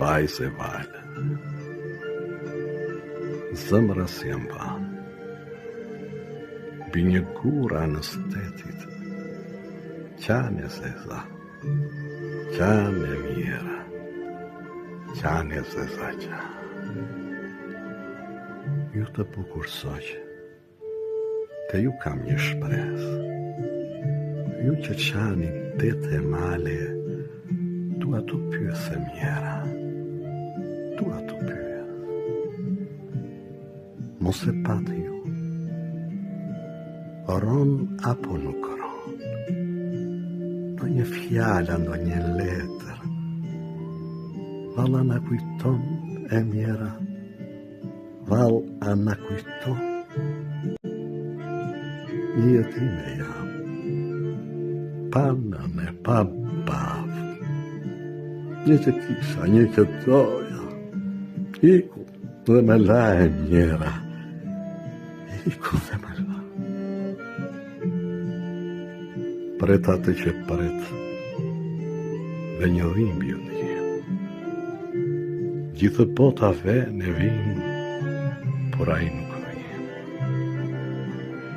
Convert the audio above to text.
vajze vale. Zëmra si e mban, bi një gura në stetit, qane zeza, qane mjera, qane zeza qane. Ju të bukur soqë, te ju kam një shpres. Ju që qani dete male, dua të pyese mjera, dua të pyes. Mos e pati ju, ron apo nuk ron, do një fjala, do një letër, valla na kujton e mjera, val a na kujton, një jetime jam, panën e pa bavë, një që kisha, një që doja, iku dhe me la e mjera, iku dhe me la. Pret atë që pret, dhe një dhimbje t'jem. Gjithë bota ve në vim, por ai nuk